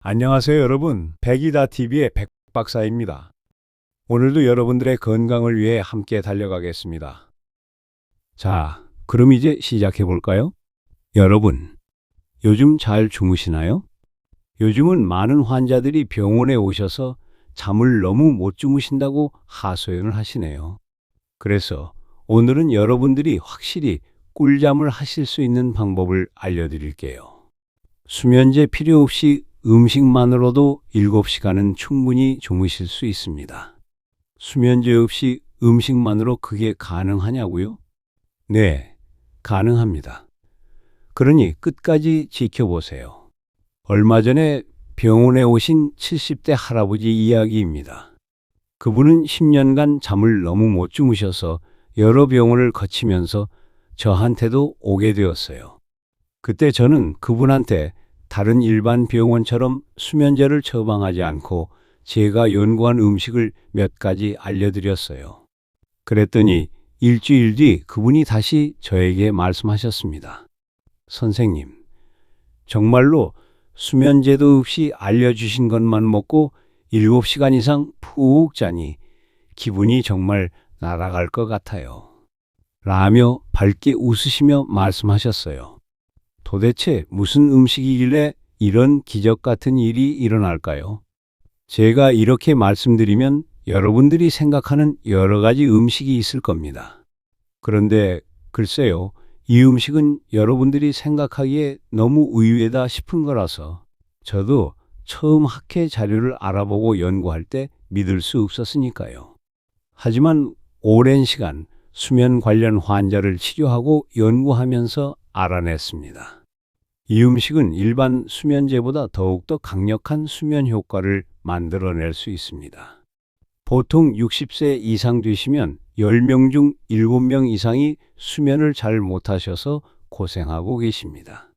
안녕하세요, 여러분. 백이다TV의 백박사입니다. 오늘도 여러분들의 건강을 위해 함께 달려가겠습니다. 자, 그럼 이제 시작해 볼까요? 여러분, 요즘 잘 주무시나요? 요즘은 많은 환자들이 병원에 오셔서 잠을 너무 못 주무신다고 하소연을 하시네요. 그래서 오늘은 여러분들이 확실히 꿀잠을 하실 수 있는 방법을 알려드릴게요. 수면제 필요 없이 음식만으로도 7시간은 충분히 주무실 수 있습니다. 수면제 없이 음식만으로 그게 가능하냐고요? 네, 가능합니다. 그러니 끝까지 지켜보세요. 얼마 전에 병원에 오신 70대 할아버지 이야기입니다. 그분은 10년간 잠을 너무 못 주무셔서 여러 병원을 거치면서 저한테도 오게 되었어요. 그때 저는 그분한테 다른 일반 병원처럼 수면제를 처방하지 않고 제가 연구한 음식을 몇 가지 알려드렸어요. 그랬더니 일주일 뒤 그분이 다시 저에게 말씀하셨습니다. 선생님, 정말로 수면제도 없이 알려주신 것만 먹고 7시간 이상 푹 자니 기분이 정말 날아갈 것 같아요. 라며 밝게 웃으시며 말씀하셨어요. 도대체 무슨 음식이길래 이런 기적 같은 일이 일어날까요? 제가 이렇게 말씀드리면 여러분들이 생각하는 여러 가지 음식이 있을 겁니다. 그런데 글쎄요, 이 음식은 여러분들이 생각하기에 너무 의외다 싶은 거라서 저도 처음 학회 자료를 알아보고 연구할 때 믿을 수 없었으니까요. 하지만 오랜 시간 수면 관련 환자를 치료하고 연구하면서 알아냈습니다. 이 음식은 일반 수면제보다 더욱더 강력한 수면 효과를 만들어낼 수 있습니다. 보통 60세 이상 되시면 10명 중 7명 이상이 수면을 잘 못하셔서 고생하고 계십니다.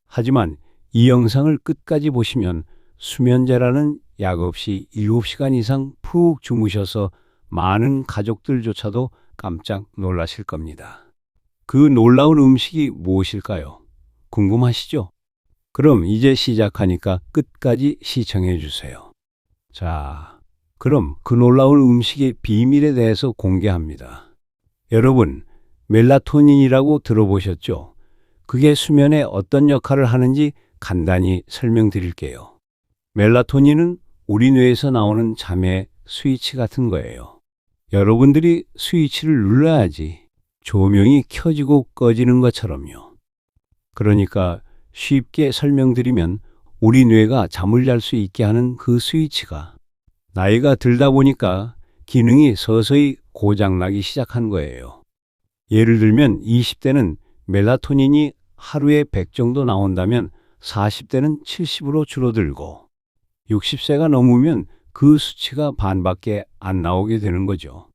하지만 이 영상을 끝까지 보시면 수면제라는 약 없이 7시간 이상 푹 주무셔서 많은 가족들조차도 깜짝 놀라실 겁니다. 그 놀라운 음식이 무엇일까요? 궁금하시죠? 그럼 이제 시작하니까 끝까지 시청해 주세요. 자, 그럼 그 놀라운 음식의 비밀에 대해서 공개합니다. 여러분, 멜라토닌이라고 들어보셨죠? 그게 수면에 어떤 역할을 하는지 간단히 설명드릴게요. 멜라토닌은 우리 뇌에서 나오는 잠의 스위치 같은 거예요. 여러분들이 스위치를 눌러야지 조명이 켜지고 꺼지는 것처럼요. 그러니까 쉽게 설명드리면 우리 뇌가 잠을 잘 수 있게 하는 그 스위치가 나이가 들다 보니까 기능이 서서히 고장나기 시작한 거예요. 예를 들면 20대는 멜라토닌이 하루에 100 정도 나온다면 40대는 70으로 줄어들고 60세가 넘으면 그 수치가 반밖에 안 나오게 되는 거죠.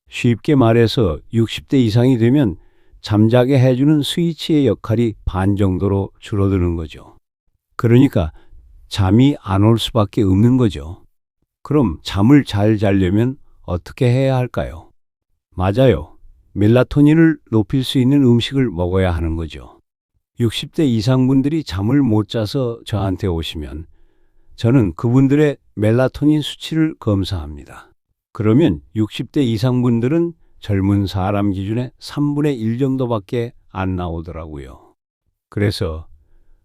쉽게 말해서 60대 이상이 되면 잠자게 해주는 스위치의 역할이 반 정도로 줄어드는 거죠. 그러니까 잠이 안 올 수밖에 없는 거죠. 그럼 잠을 잘 자려면 어떻게 해야 할까요? 맞아요. 멜라토닌을 높일 수 있는 음식을 먹어야 하는 거죠. 60대 이상 분들이 잠을 못 자서 저한테 오시면 저는 그분들의 멜라토닌 수치를 검사합니다. 그러면 60대 이상 분들은 젊은 사람 기준의 3분의 1 정도밖에 안 나오더라고요. 그래서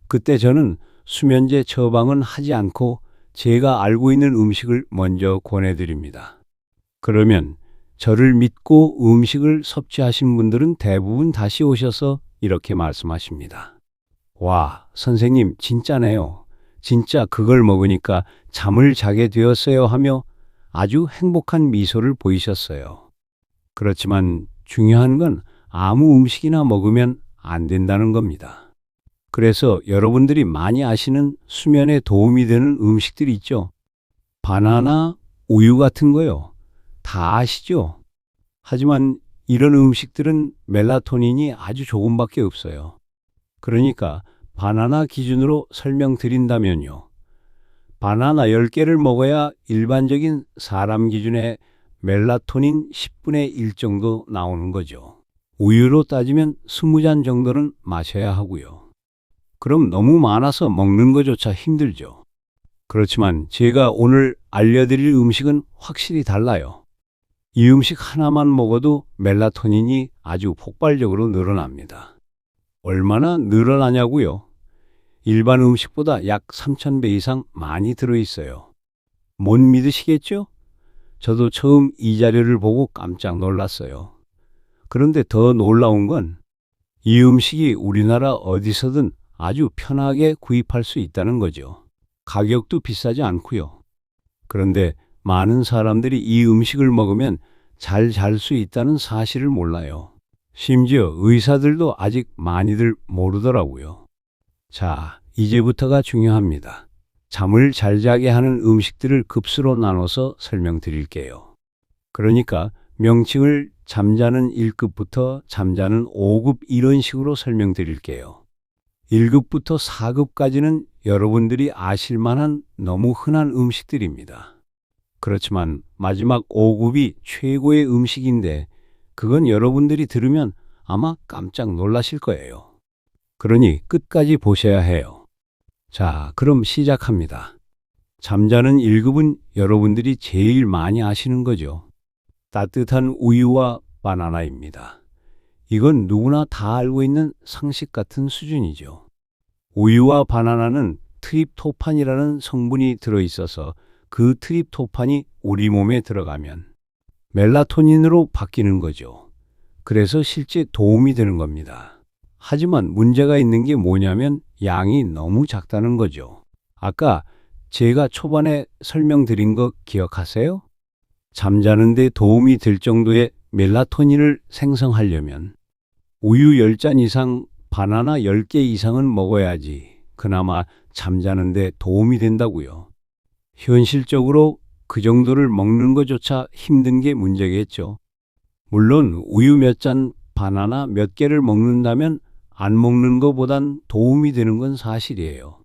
그때 저는 수면제 처방은 하지 않고 제가 알고 있는 음식을 먼저 권해드립니다. 그러면 저를 믿고 음식을 섭취하신 분들은 대부분 다시 오셔서 이렇게 말씀하십니다. 와, 선생님 진짜네요. 진짜 그걸 먹으니까 잠을 자게 되었어요 하며 아주 행복한 미소를 보이셨어요. 그렇지만 중요한 건 아무 음식이나 먹으면 안 된다는 겁니다. 그래서 여러분들이 많이 아시는 수면에 도움이 되는 음식들이 있죠. 바나나, 우유 같은 거요. 다 아시죠? 하지만 이런 음식들은 멜라토닌이 아주 조금밖에 없어요. 그러니까 바나나 기준으로 설명드린다면요. 바나나 10개를 먹어야 일반적인 사람 기준의 멜라토닌 10분의 1 정도 나오는 거죠. 우유로 따지면 20잔 정도는 마셔야 하고요. 그럼 너무 많아서 먹는 것조차 힘들죠. 그렇지만 제가 오늘 알려드릴 음식은 확실히 달라요. 이 음식 하나만 먹어도 멜라토닌이 아주 폭발적으로 늘어납니다. 얼마나 늘어나냐고요? 일반 음식보다 약 3,000배 이상 많이 들어있어요. 못 믿으시겠죠? 저도 처음 이 자료를 보고 깜짝 놀랐어요. 그런데 더 놀라운 건 이 음식이 우리나라 어디서든 아주 편하게 구입할 수 있다는 거죠. 가격도 비싸지 않고요. 그런데 많은 사람들이 이 음식을 먹으면 잘 잘 수 있다는 사실을 몰라요. 심지어 의사들도 아직 많이들 모르더라고요. 자, 이제부터가 중요합니다. 잠을 잘 자게 하는 음식들을 급수로 나눠서 설명드릴게요. 그러니까 명칭을 잠자는 1급부터 잠자는 5급 이런 식으로 설명드릴게요. 1급부터 4급까지는 여러분들이 아실 만한 너무 흔한 음식들입니다. 그렇지만 마지막 5급이 최고의 음식인데 그건 여러분들이 들으면 아마 깜짝 놀라실 거예요. 그러니 끝까지 보셔야 해요. 자, 그럼 시작합니다. 잠자는 1급은 여러분들이 제일 많이 아시는 거죠. 따뜻한 우유와 바나나입니다. 이건 누구나 다 알고 있는 상식 같은 수준이죠. 우유와 바나나는 트립토판이라는 성분이 들어있어서 그 트립토판이 우리 몸에 들어가면 멜라토닌으로 바뀌는 거죠. 그래서 실제 도움이 되는 겁니다. 하지만 문제가 있는 게 뭐냐면 양이 너무 작다는 거죠. 아까 제가 초반에 설명드린 거 기억하세요? 잠자는 데 도움이 될 정도의 멜라토닌을 생성하려면 우유 10잔 이상, 바나나 10개 이상은 먹어야지 그나마 잠자는 데 도움이 된다고요. 현실적으로 그 정도를 먹는 것조차 힘든 게 문제겠죠. 물론 우유 몇 잔, 바나나 몇 개를 먹는다면 안 먹는 것보단 도움이 되는 건 사실이에요.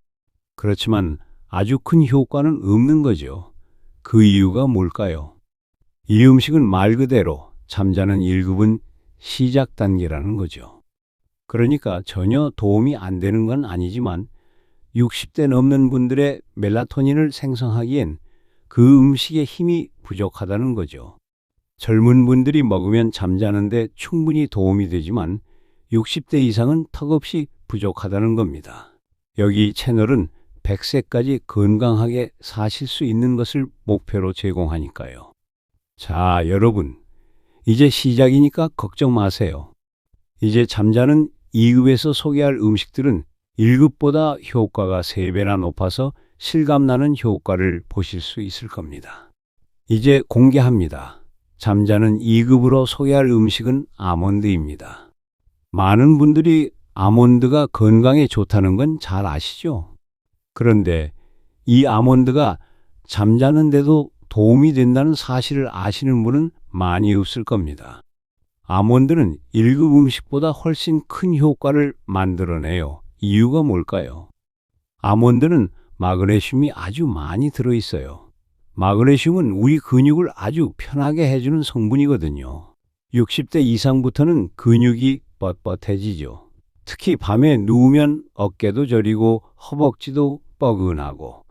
그렇지만 아주 큰 효과는 없는 거죠. 그 이유가 뭘까요? 이 음식은 말 그대로 잠자는 1급은 시작 단계라는 거죠. 그러니까 전혀 도움이 안 되는 건 아니지만 60대 넘는 분들의 멜라토닌을 생성하기엔 그 음식의 힘이 부족하다는 거죠. 젊은 분들이 먹으면 잠자는데 충분히 도움이 되지만 60대 이상은 턱없이 부족하다는 겁니다. 여기 채널은 100세까지 건강하게 사실 수 있는 것을 목표로 제공하니까요. 자, 여러분. 이제 시작이니까 걱정 마세요. 이제 잠자는 2급에서 소개할 음식들은 1급보다 효과가 3배나 높아서 실감나는 효과를 보실 수 있을 겁니다. 이제 공개합니다. 잠자는 2급으로 소개할 음식은 아몬드입니다. 많은 분들이 아몬드가 건강에 좋다는 건 잘 아시죠? 그런데 이 아몬드가 잠자는데도 도움이 된다는 사실을 아시는 분은 많이 없을 겁니다. 아몬드는 1급 음식보다 훨씬 큰 효과를 만들어내요. 이유가 뭘까요? 아몬드는 마그네슘이 아주 많이 들어있어요. 마그네슘은 우리 근육을 아주 편하게 해주는 성분이거든요. 60대 이상부터는 근육이 뻣뻣해지죠. 특히 밤에 누우면 어깨도 저리고 허벅지도 뻐근하고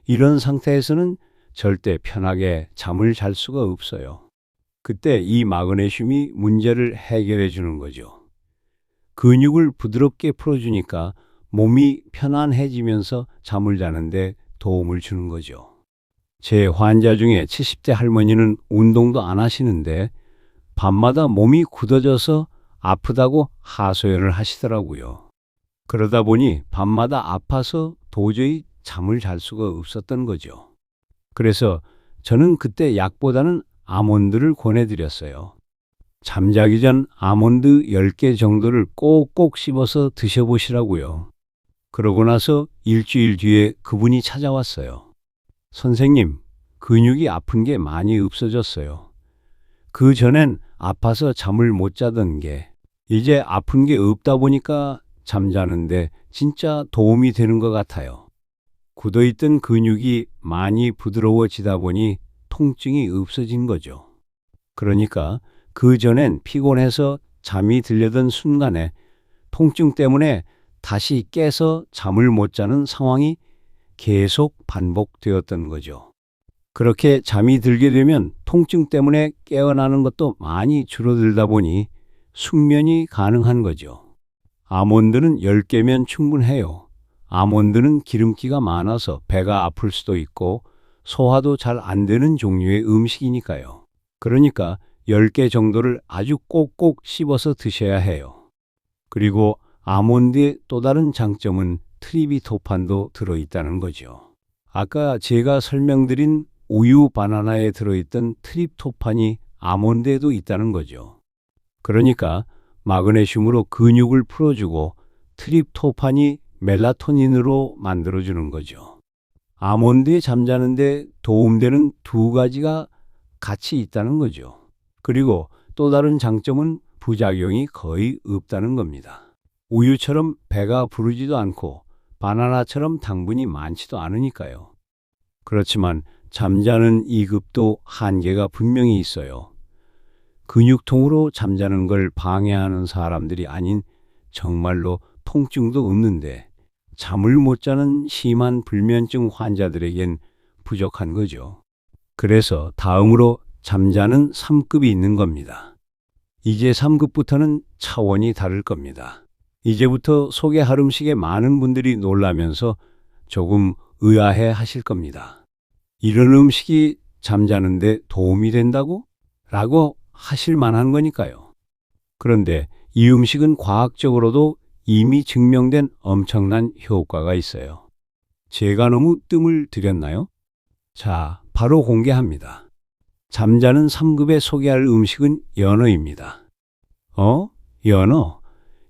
이런 상태에서는 절대 편하게 잠을 잘 수가 없어요. 그때 이 마그네슘이 문제를 해결해 주는 거죠. 근육을 부드럽게 풀어주니까 몸이 편안해지면서 잠을 자는데 도움을 주는 거죠. 제 환자 중에 70대 할머니는 운동도 안 하시는데 밤마다 몸이 굳어져서 아프다고 하소연을 하시더라고요. 그러다 보니 밤마다 아파서 도저히 잠을 잘 수가 없었던 거죠. 그래서 저는 그때 약보다는 아몬드를 권해드렸어요. 잠자기 전 아몬드 10개 정도를 꼭꼭 씹어서 드셔보시라고요. 그러고 나서 일주일 뒤에 그분이 찾아왔어요. 선생님, 근육이 아픈 게 많이 없어졌어요. 그 전엔 아파서 잠을 못 자던 게 이제 아픈 게 없다 보니까 잠자는데 진짜 도움이 되는 것 같아요. 굳어있던 근육이 많이 부드러워지다 보니 통증이 없어진 거죠. 그러니까 그 전엔 피곤해서 잠이 들려던 순간에 통증 때문에 다시 깨서 잠을 못 자는 상황이 계속 반복되었던 거죠. 그렇게 잠이 들게 되면 통증 때문에 깨어나는 것도 많이 줄어들다 보니 숙면이 가능한 거죠. 아몬드는 10개면 충분해요. 아몬드는 기름기가 많아서 배가 아플 수도 있고 소화도 잘 안 되는 종류의 음식이니까요. 그러니까 10개 정도를 아주 꼭꼭 씹어서 드셔야 해요. 그리고 아몬드의 또 다른 장점은 트리비토판도 들어있다는 거죠. 아까 제가 설명드린 우유 바나나에 들어있던 트립토판이 아몬드에도 있다는 거죠. 그러니까 마그네슘으로 근육을 풀어주고 트립토판이 멜라토닌으로 만들어주는 거죠. 아몬드에 잠자는데 도움되는 두 가지가 같이 있다는 거죠. 그리고 또 다른 장점은 부작용이 거의 없다는 겁니다. 우유처럼 배가 부르지도 않고 바나나처럼 당분이 많지도 않으니까요. 그렇지만 잠자는 이급도 한계가 분명히 있어요. 근육통으로 잠자는 걸 방해하는 사람들이 아닌 정말로 통증도 없는데 잠을 못 자는 심한 불면증 환자들에겐 부족한 거죠. 그래서 다음으로 잠자는 3급이 있는 겁니다. 이제 3급부터는 차원이 다를 겁니다. 이제부터 소개할 음식에 많은 분들이 놀라면서 조금 의아해 하실 겁니다. 이런 음식이 잠자는데 도움이 된다고? 라고 하실 만한 거니까요. 그런데 이 음식은 과학적으로도 이미 증명된 엄청난 효과가 있어요. 제가 너무 뜸을 들였나요? 자, 바로 공개합니다. 잠자는 3급에 소개할 음식은 연어입니다. 연어?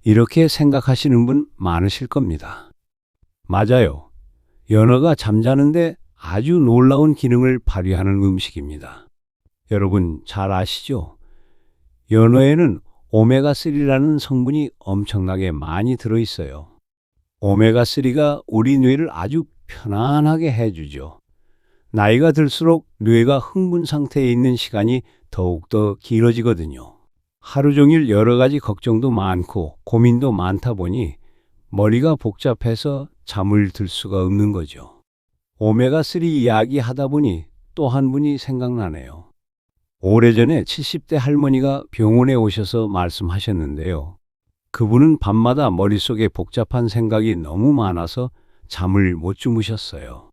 이렇게 생각하시는 분 많으실 겁니다. 맞아요. 연어가 잠자는데 아주 놀라운 기능을 발휘하는 음식입니다. 여러분 잘 아시죠? 연어에는 오메가3라는 성분이 엄청나게 많이 들어있어요. 오메가3가 우리 뇌를 아주 편안하게 해주죠. 나이가 들수록 뇌가 흥분 상태에 있는 시간이 더욱더 길어지거든요. 하루 종일 여러 가지 걱정도 많고 고민도 많다 보니 머리가 복잡해서 잠을 들 수가 없는 거죠. 오메가3 이야기 하다 보니 또 한 분이 생각나네요. 오래전에 70대 할머니가 병원에 오셔서 말씀하셨는데요. 그분은 밤마다 머릿속에 복잡한 생각이 너무 많아서 잠을 못 주무셨어요.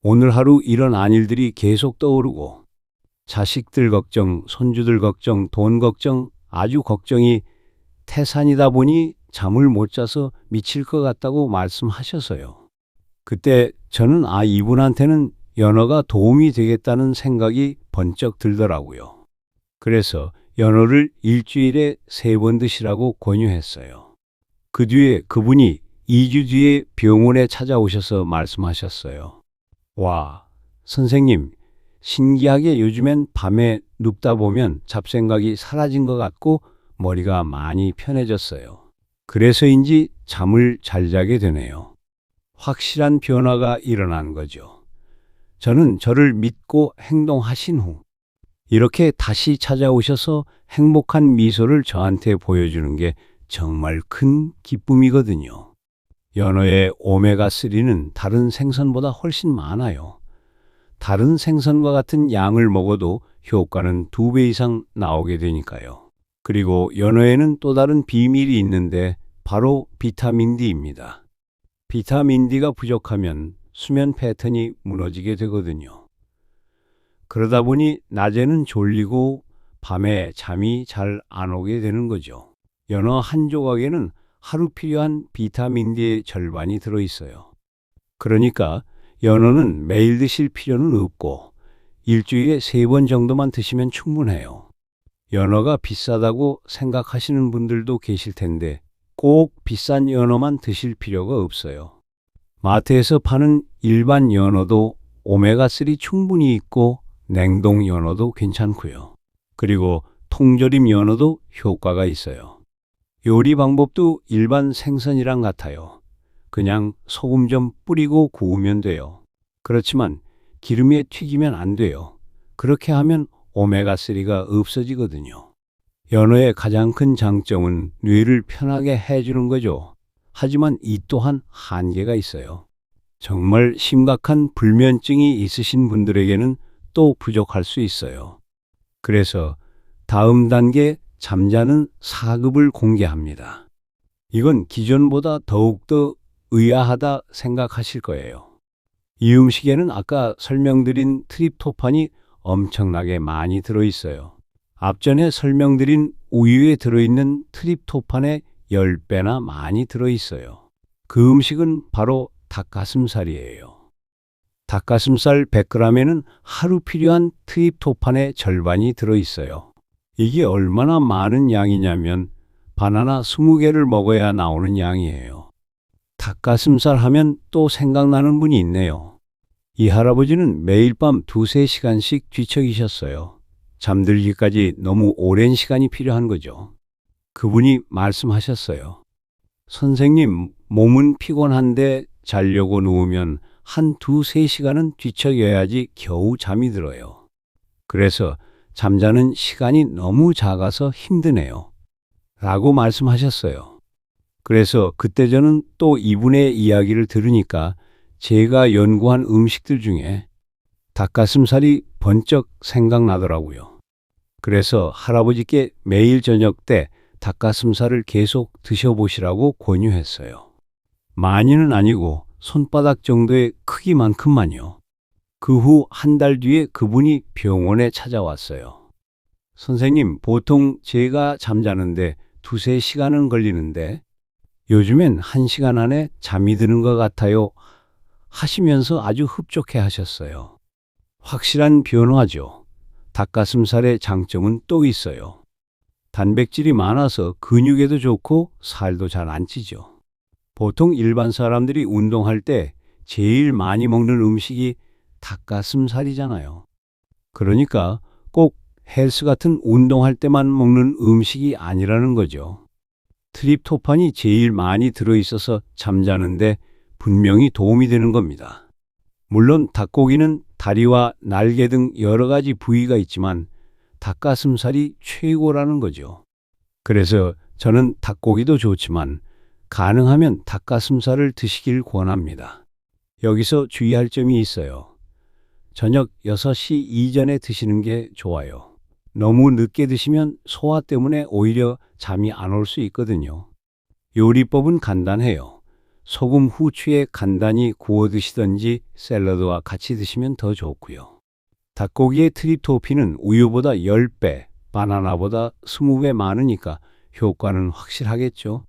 오늘 하루 일어난 일들이 계속 떠오르고 자식들 걱정, 손주들 걱정, 돈 걱정, 아주 걱정이 태산이다 보니 잠을 못 자서 미칠 것 같다고 말씀하셔서요. 그때 저는 이분한테는 연어가 도움이 되겠다는 생각이 번쩍 들더라고요. 그래서 연어를 일주일에 3번 드시라고 권유했어요. 그 뒤에 그분이 2주 뒤에 병원에 찾아오셔서 말씀하셨어요. 와, 선생님, 신기하게 요즘엔 밤에 눕다 보면 잡생각이 사라진 것 같고 머리가 많이 편해졌어요. 그래서인지 잠을 잘 자게 되네요. 확실한 변화가 일어난 거죠. 저는 저를 믿고 행동하신 후 이렇게 다시 찾아오셔서 행복한 미소를 저한테 보여주는 게 정말 큰 기쁨이거든요. 연어의 오메가3는 다른 생선보다 훨씬 많아요. 다른 생선과 같은 양을 먹어도 효과는 2배 이상 나오게 되니까요. 그리고 연어에는 또 다른 비밀이 있는데 바로 비타민 D입니다. 비타민 D가 부족하면 수면 패턴이 무너지게 되거든요. 그러다 보니 낮에는 졸리고 밤에 잠이 잘 안 오게 되는 거죠. 연어 한 조각에는 하루 필요한 비타민 D의 절반이 들어있어요. 그러니까 연어는 매일 드실 필요는 없고 일주일에 3번 정도만 드시면 충분해요. 연어가 비싸다고 생각하시는 분들도 계실 텐데 꼭 비싼 연어만 드실 필요가 없어요. 마트에서 파는 일반 연어도 오메가3 충분히 있고 냉동 연어도 괜찮고요. 그리고 통조림 연어도 효과가 있어요. 요리 방법도 일반 생선이랑 같아요. 그냥 소금 좀 뿌리고 구우면 돼요. 그렇지만 기름에 튀기면 안 돼요. 그렇게 하면 오메가3가 없어지거든요. 연어의 가장 큰 장점은 뇌를 편하게 해주는 거죠. 하지만 이 또한 한계가 있어요. 정말 심각한 불면증이 있으신 분들에게는 또 부족할 수 있어요. 그래서 다음 단계 잠자는 4급을 공개합니다. 이건 기존보다 더욱더 의아하다 생각하실 거예요. 이 음식에는 아까 설명드린 트립토판이 엄청나게 많이 들어있어요. 앞전에 설명드린 우유에 들어있는 트립토판의 10배나 많이 들어있어요. 그 음식은 바로 닭가슴살이에요. 닭가슴살 100g에는 하루 필요한 트립토판의 절반이 들어있어요. 이게 얼마나 많은 양이냐면 바나나 20개를 먹어야 나오는 양이에요. 닭가슴살 하면 또 생각나는 분이 있네요. 이 할아버지는 매일 밤 2~3시간씩 뒤척이셨어요. 잠들기까지 너무 오랜 시간이 필요한 거죠. 그분이 말씀하셨어요. 선생님, 몸은 피곤한데 자려고 누우면 한 2~3시간은 뒤척여야지 겨우 잠이 들어요. 그래서 잠자는 시간이 너무 작아서 힘드네요. 라고 말씀하셨어요. 그래서 그때 저는 또 이분의 이야기를 들으니까 제가 연구한 음식들 중에 닭가슴살이 번쩍 생각나더라고요. 그래서 할아버지께 매일 저녁 때 닭가슴살을 계속 드셔보시라고 권유했어요. 많이는 아니고 손바닥 정도의 크기만큼만요. 그 후 한 달 뒤에 그분이 병원에 찾아왔어요. 선생님, 보통 제가 잠자는데 2~3시간은 걸리는데 요즘엔 1시간 안에 잠이 드는 것 같아요. 하시면서 아주 흡족해 하셨어요. 확실한 변화죠. 닭가슴살의 장점은 또 있어요. 단백질이 많아서 근육에도 좋고 살도 잘 안 찌죠. 보통 일반 사람들이 운동할 때 제일 많이 먹는 음식이 닭가슴살이잖아요. 그러니까 꼭 헬스 같은 운동할 때만 먹는 음식이 아니라는 거죠. 트립토판이 제일 많이 들어있어서 잠자는데 분명히 도움이 되는 겁니다. 물론 닭고기는 다리와 날개 등 여러 가지 부위가 있지만 닭가슴살이 최고라는 거죠. 그래서 저는 닭고기도 좋지만 가능하면 닭가슴살을 드시길 권합니다. 여기서 주의할 점이 있어요. 저녁 6시 이전에 드시는 게 좋아요. 너무 늦게 드시면 소화 때문에 오히려 잠이 안 올 수 있거든요. 요리법은 간단해요. 소금, 후추에 간단히 구워 드시든지 샐러드와 같이 드시면 더 좋고요. 닭고기의 트립토판은 우유보다 10배, 바나나보다 20배 많으니까 효과는 확실하겠죠.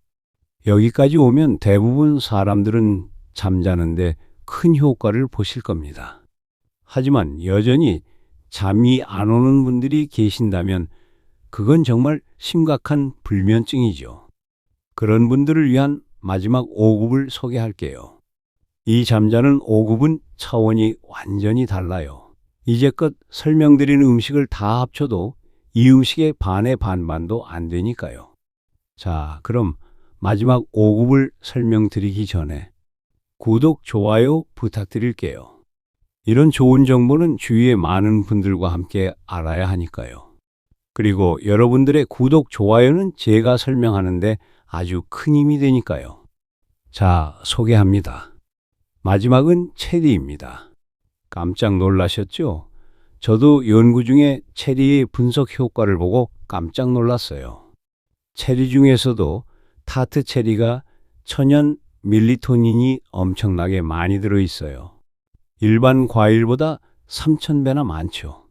여기까지 오면 대부분 사람들은 잠자는데 큰 효과를 보실 겁니다. 하지만 여전히 잠이 안 오는 분들이 계신다면 그건 정말 심각한 불면증이죠. 그런 분들을 위한 마지막 5급을 소개할게요. 이 잠자는 5급은 차원이 완전히 달라요. 이제껏 설명드린 음식을 다 합쳐도 이 음식의 반의 반반도 안 되니까요. 자, 그럼 마지막 5급을 설명드리기 전에 구독, 좋아요 부탁드릴게요. 이런 좋은 정보는 주위에 많은 분들과 함께 알아야 하니까요. 그리고 여러분들의 구독, 좋아요는 제가 설명하는데 아주 큰 힘이 되니까요. 자, 소개합니다. 마지막은 체리입니다. 깜짝 놀라셨죠? 저도 연구 중에 체리의 분석 효과를 보고 깜짝 놀랐어요. 체리 중에서도 타트 체리가 천연 밀리토닌이 엄청나게 많이 들어있어요. 일반 과일보다 3,000배나 많죠.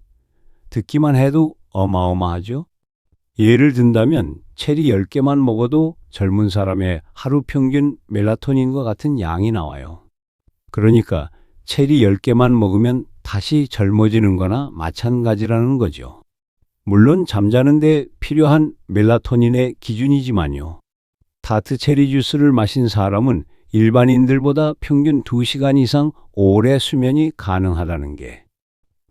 듣기만 해도 어마어마하죠? 예를 든다면 체리 10개만 먹어도 젊은 사람의 하루 평균 멜라토닌과 같은 양이 나와요. 그러니까 체리 10개만 먹으면 다시 젊어지는 거나 마찬가지라는 거죠. 물론 잠자는 데 필요한 멜라토닌의 기준이지만요. 타트 체리 주스를 마신 사람은 일반인들보다 평균 2시간 이상 오래 수면이 가능하다는 게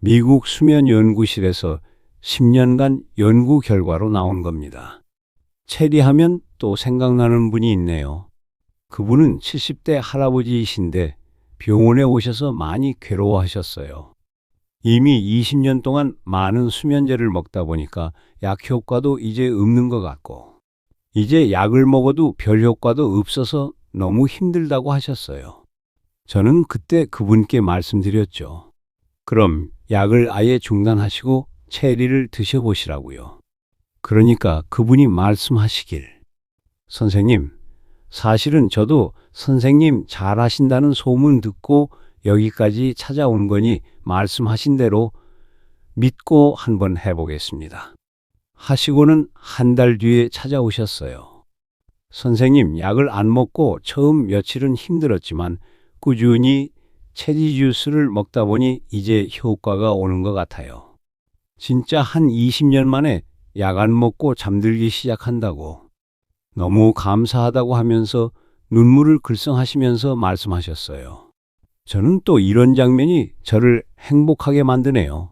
미국 수면연구실에서 10년간 연구 결과로 나온 겁니다. 체리하면 또 생각나는 분이 있네요. 그분은 70대 할아버지이신데 병원에 오셔서 많이 괴로워하셨어요. 이미 20년 동안 많은 수면제를 먹다 보니까 약 효과도 이제 없는 것 같고 이제 약을 먹어도 별 효과도 없어서 너무 힘들다고 하셨어요. 저는 그때 그분께 말씀드렸죠. 그럼 약을 아예 중단하시고 체리를 드셔보시라고요. 그러니까 그분이 말씀하시길, 선생님, 사실은 저도 선생님 잘하신다는 소문 듣고 여기까지 찾아온 거니 말씀하신 대로 믿고 한번 해보겠습니다. 하시고는 한 달 뒤에 찾아오셨어요. 선생님, 약을 안 먹고 처음 며칠은 힘들었지만 꾸준히 체리 주스를 먹다 보니 이제 효과가 오는 것 같아요. 진짜 한 20년 만에 약 안 먹고 잠들기 시작한다고. 너무 감사하다고 하면서 눈물을 글썽하시면서 말씀하셨어요. 저는 또 이런 장면이 저를 행복하게 만드네요.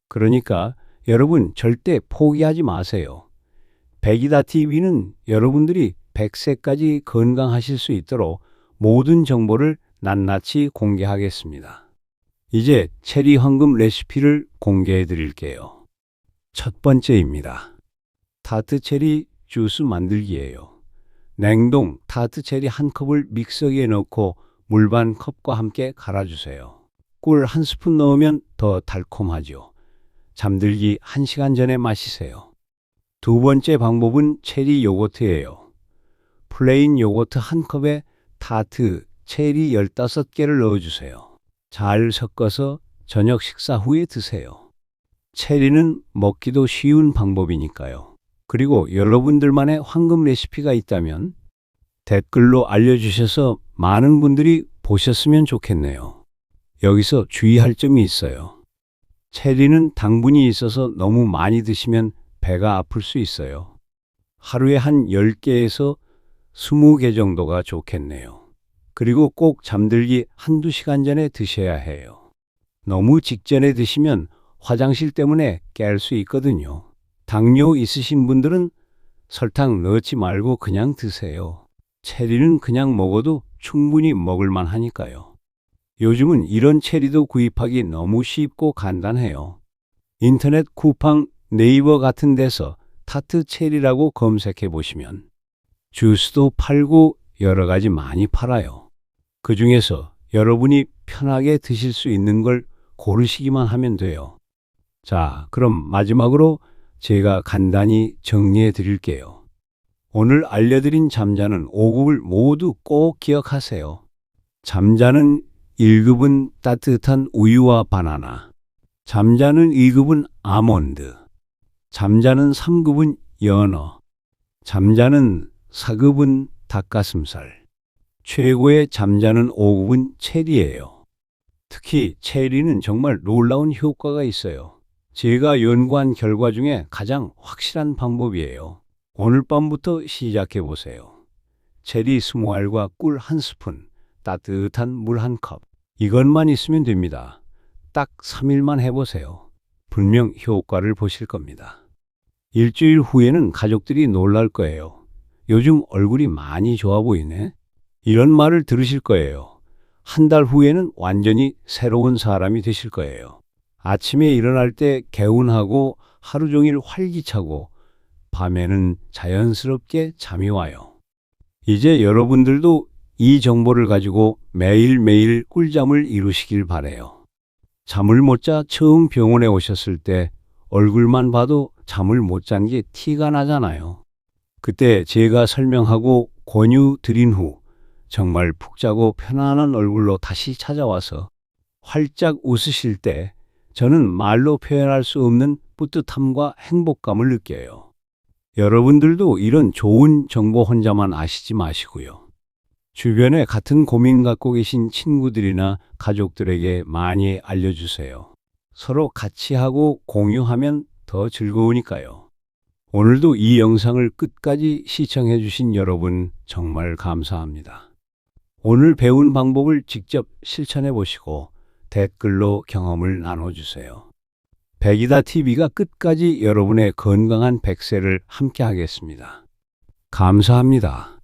그러니까 여러분 절대 포기하지 마세요. 백이다 TV는 여러분들이 100세까지 건강하실 수 있도록 모든 정보를 낱낱이 공개하겠습니다. 이제 체리 황금 레시피를 공개해 드릴게요. 첫 번째입니다. 타트 체리 주스 만들기예요. 냉동 타트 체리 한 컵을 믹서기에 넣고 물 반 컵과 함께 갈아주세요. 꿀 한 스푼 넣으면 더 달콤하죠. 잠들기 1시간 전에 마시세요. 두 번째 방법은 체리 요거트예요. 플레인 요거트 한 컵에 타트 체리 15개를 넣어주세요. 잘 섞어서 저녁 식사 후에 드세요. 체리는 먹기도 쉬운 방법이니까요. 그리고 여러분들만의 황금 레시피가 있다면 댓글로 알려주셔서 많은 분들이 보셨으면 좋겠네요. 여기서 주의할 점이 있어요. 체리는 당분이 있어서 너무 많이 드시면 배가 아플 수 있어요. 하루에 한 10개에서 20개 정도가 좋겠네요. 그리고 꼭 잠들기 1~2시간 전에 드셔야 해요. 너무 직전에 드시면 화장실 때문에 깰 수 있거든요. 당뇨 있으신 분들은 설탕 넣지 말고 그냥 드세요. 체리는 그냥 먹어도 충분히 먹을만 하니까요. 요즘은 이런 체리도 구입하기 너무 쉽고 간단해요. 인터넷 쿠팡, 네이버 같은 데서 타트 체리라고 검색해 보시면 주스도 팔고 여러 가지 많이 팔아요. 그 중에서 여러분이 편하게 드실 수 있는 걸 고르시기만 하면 돼요. 자, 그럼 마지막으로 제가 간단히 정리해 드릴게요. 오늘 알려드린 잠자는 5급을 모두 꼭 기억하세요. 잠자는 1급은 따뜻한 우유와 바나나, 잠자는 2급은 아몬드, 잠자는 3급은 연어, 잠자는 4급은 닭가슴살, 최고의 잠자는 5급은 체리예요. 특히 체리는 정말 놀라운 효과가 있어요. 제가 연구한 결과 중에 가장 확실한 방법이에요. 오늘 밤부터 시작해 보세요. 체리 20알과 꿀 1스푼, 따뜻한 물 1컵. 이것만 있으면 됩니다. 딱 3일만 해보세요. 분명 효과를 보실 겁니다. 일주일 후에는 가족들이 놀랄 거예요. 요즘 얼굴이 많이 좋아 보이네. 이런 말을 들으실 거예요. 한 달 후에는 완전히 새로운 사람이 되실 거예요. 아침에 일어날 때 개운하고 하루 종일 활기차고 밤에는 자연스럽게 잠이 와요. 이제 여러분들도 이 정보를 가지고 매일매일 꿀잠을 이루시길 바래요. 잠을 못 자 처음 병원에 오셨을 때 얼굴만 봐도 잠을 못 잔 게 티가 나잖아요. 그때 제가 설명하고 권유 드린 후 정말 푹 자고 편안한 얼굴로 다시 찾아와서 활짝 웃으실 때 저는 말로 표현할 수 없는 뿌듯함과 행복감을 느껴요. 여러분들도 이런 좋은 정보 혼자만 아시지 마시고요. 주변에 같은 고민 갖고 계신 친구들이나 가족들에게 많이 알려주세요. 서로 같이 하고 공유하면 더 즐거우니까요. 오늘도 이 영상을 끝까지 시청해 주신 여러분 정말 감사합니다. 오늘 배운 방법을 직접 실천해 보시고 댓글로 경험을 나눠주세요. 백이다 TV가 끝까지 여러분의 건강한 100세를 함께 하겠습니다. 감사합니다.